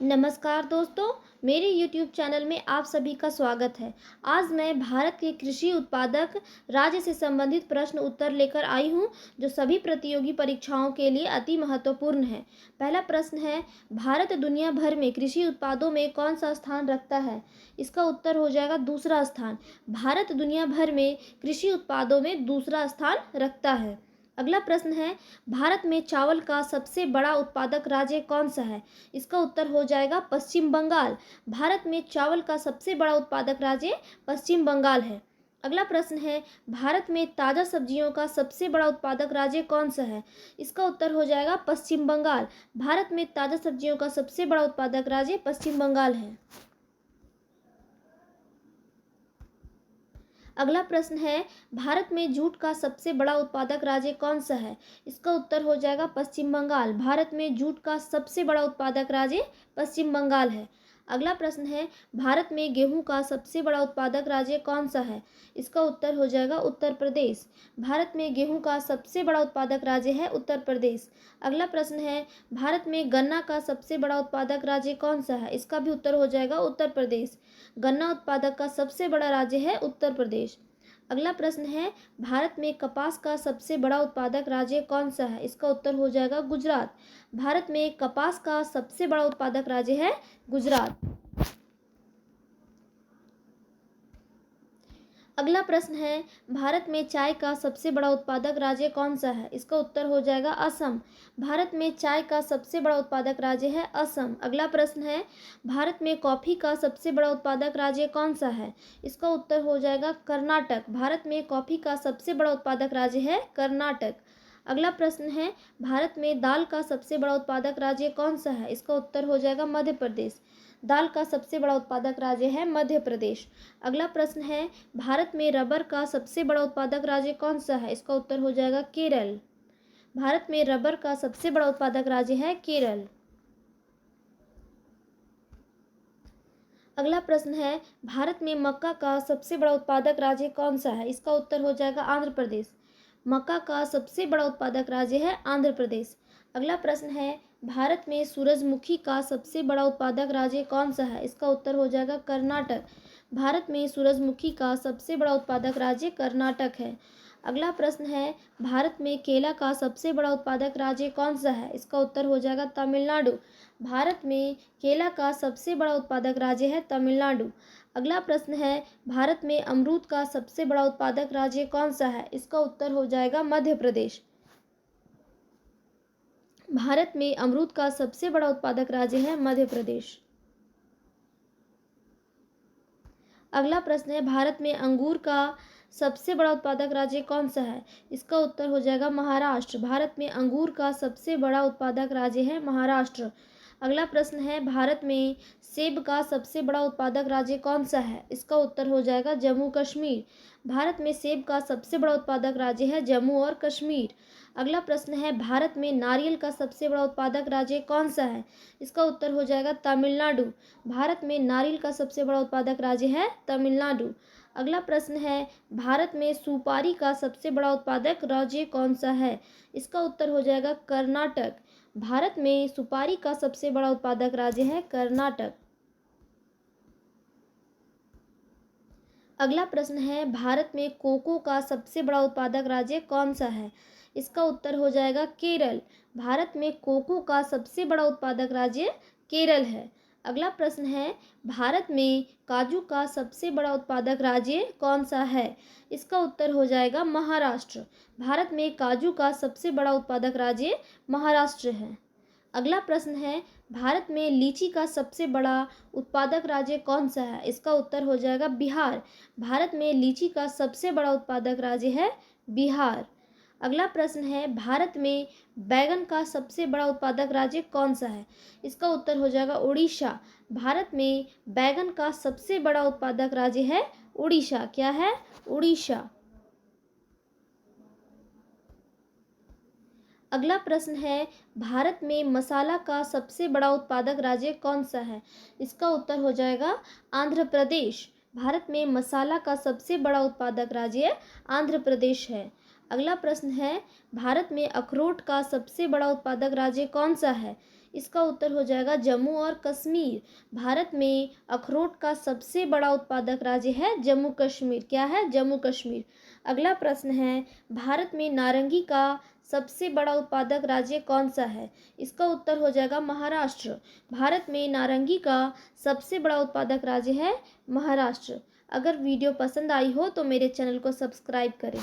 नमस्कार दोस्तों, मेरे YouTube चैनल में आप सभी का स्वागत है। आज मैं भारत के कृषि उत्पादक राज्य से संबंधित प्रश्न उत्तर लेकर आई हूं, जो सभी प्रतियोगी परीक्षाओं के लिए अति महत्वपूर्ण है। पहला प्रश्न है, भारत दुनिया भर में कृषि उत्पादों में कौन सा स्थान रखता है? इसका उत्तर हो जाएगा दूसरा स्थान। भारत दुनिया भर में कृषि उत्पादों में दूसरा स्थान रखता है। अगला प्रश्न है, भारत में चावल का सबसे बड़ा उत्पादक राज्य कौन सा है? इसका उत्तर हो जाएगा पश्चिम बंगाल। भारत में चावल का सबसे बड़ा उत्पादक राज्य पश्चिम बंगाल है। अगला प्रश्न है, भारत में ताज़ा सब्जियों का सबसे बड़ा उत्पादक राज्य कौन सा है? इसका उत्तर हो जाएगा पश्चिम बंगाल। भारत में ताज़ा सब्जियों का सबसे बड़ा उत्पादक राज्य पश्चिम बंगाल है। अगला प्रश्न है, भारत में जूट का सबसे बड़ा उत्पादक राज्य कौन सा है? इसका उत्तर हो जाएगा पश्चिम बंगाल। भारत में जूट का सबसे बड़ा उत्पादक राज्य पश्चिम बंगाल है। अगला प्रश्न है, भारत में गेहूं का सबसे बड़ा उत्पादक राज्य कौन सा है? इसका उत्तर हो जाएगा उत्तर प्रदेश। भारत में गेहूं का सबसे बड़ा उत्पादक राज्य है उत्तर प्रदेश। अगला प्रश्न है, भारत में गन्ना का सबसे बड़ा उत्पादक राज्य कौन सा है? इसका भी उत्तर हो जाएगा उत्तर प्रदेश। गन्ना उत्पादक का सबसे बड़ा राज्य है उत्तर प्रदेश। अगला प्रश्न है, भारत में कपास का सबसे बड़ा उत्पादक राज्य कौन सा है? इसका उत्तर हो जाएगा गुजरात। भारत में कपास का सबसे बड़ा उत्पादक राज्य है गुजरात। अगला प्रश्न है, भारत में चाय का सबसे बड़ा उत्पादक राज्य कौन सा है? इसका उत्तर हो जाएगा असम। भारत में चाय का सबसे बड़ा उत्पादक राज्य है असम। अगला प्रश्न है, भारत में कॉफ़ी का सबसे बड़ा उत्पादक राज्य कौन सा है? इसका उत्तर हो जाएगा कर्नाटक। भारत में कॉफ़ी का सबसे बड़ा उत्पादक राज्य है कर्नाटक। अगला प्रश्न है, भारत में दाल का सबसे बड़ा उत्पादक राज्य कौन सा है? इसका उत्तर हो जाएगा मध्य प्रदेश। दाल का सबसे बड़ा उत्पादक राज्य है मध्य प्रदेश। अगला प्रश्न है, भारत में रबर का सबसे बड़ा उत्पादक राज्य कौन सा है? इसका उत्तर हो जाएगा केरल। भारत में रबर का सबसे बड़ा उत्पादक राज्य है केरल। अगला प्रश्न है, भारत में मक्का का सबसे बड़ा उत्पादक राज्य कौन सा है? इसका उत्तर हो जाएगा आंध्र प्रदेश। मक्का का सबसे बड़ा उत्पादक राज्य है आंध्र प्रदेश। अगला प्रश्न है, भारत में सूरजमुखी का सबसे बड़ा उत्पादक राज्य कौन सा है? इसका उत्तर हो जाएगा कर्नाटक। भारत में सूरजमुखी का सबसे बड़ा उत्पादक राज्य कर्नाटक है। अगला प्रश्न है, भारत में केला का सबसे बड़ा उत्पादक राज्य कौन सा है? इसका उत्तर हो जाएगा तमिलनाडु। भारत में केला का सबसे बड़ा उत्पादक राज्य है तमिलनाडु। अगला प्रश्न है, भारत में अमरूद का सबसे बड़ा उत्पादक राज्य कौन सा है? इसका उत्तर हो जाएगा मध्य प्रदेश। भारत में अमरूद का सबसे बड़ा उत्पादक राज्य है मध्य प्रदेश। अगला प्रश्न है, भारत में अंगूर का सबसे बड़ा उत्पादक राज्य कौन सा है? इसका उत्तर हो जाएगा महाराष्ट्र। भारत में अंगूर का सबसे बड़ा उत्पादक राज्य है महाराष्ट्र। अगला प्रश्न है, भारत में सेब का सबसे बड़ा उत्पादक राज्य कौन सा है? इसका उत्तर हो जाएगा जम्मू कश्मीर। भारत में सेब का सबसे बड़ा उत्पादक राज्य है जम्मू और कश्मीर। अगला प्रश्न है, भारत में नारियल का सबसे बड़ा उत्पादक राज्य कौन सा है? इसका उत्तर हो जाएगा तमिलनाडु। भारत में नारियल का सबसे बड़ा उत्पादक राज्य है तमिलनाडु। अगला प्रश्न है, भारत में सुपारी का सबसे बड़ा उत्पादक राज्य कौन सा है? इसका उत्तर हो जाएगा कर्नाटक। भारत में सुपारी का सबसे बड़ा उत्पादक राज्य है कर्नाटक। अगला प्रश्न है, भारत में कोको का सबसे बड़ा उत्पादक राज्य कौन सा है? इसका उत्तर हो जाएगा केरल। भारत में कोको का सबसे बड़ा उत्पादक राज्य केरल है। अगला प्रश्न है, भारत में काजू का सबसे बड़ा उत्पादक राज्य कौन सा है? इसका उत्तर हो जाएगा महाराष्ट्र। भारत में काजू का सबसे बड़ा उत्पादक राज्य महाराष्ट्र है। अगला प्रश्न है, भारत में लीची का सबसे बड़ा उत्पादक राज्य कौन सा है? इसका उत्तर हो जाएगा बिहार। भारत में लीची का सबसे बड़ा उत्पादक राज्य है बिहार। अगला प्रश्न है, भारत में बैगन का सबसे बड़ा उत्पादक राज्य कौन सा है? इसका उत्तर हो जाएगा उड़ीसा। भारत में बैगन का सबसे बड़ा उत्पादक राज्य है उड़ीसा। क्या है? उड़ीसा। अगला प्रश्न है, भारत में मसाला का सबसे बड़ा उत्पादक राज्य कौन सा है? इसका उत्तर हो जाएगा आंध्र प्रदेश। भारत में मसाला का सबसे बड़ा उत्पादक राज्य आंध्र प्रदेश है। अगला प्रश्न है, भारत में अखरोट का सबसे बड़ा उत्पादक राज्य कौन सा है? इसका उत्तर हो जाएगा जम्मू और कश्मीर। भारत में अखरोट का सबसे बड़ा उत्पादक राज्य है जम्मू कश्मीर। क्या है? जम्मू कश्मीर। अगला प्रश्न है, भारत में नारंगी का सबसे बड़ा उत्पादक राज्य कौन सा है? इसका उत्तर हो जाएगा महाराष्ट्र। भारत में नारंगी का सबसे बड़ा उत्पादक राज्य है महाराष्ट्र। अगर वीडियो पसंद आई हो तो मेरे चैनल को सब्सक्राइब करें।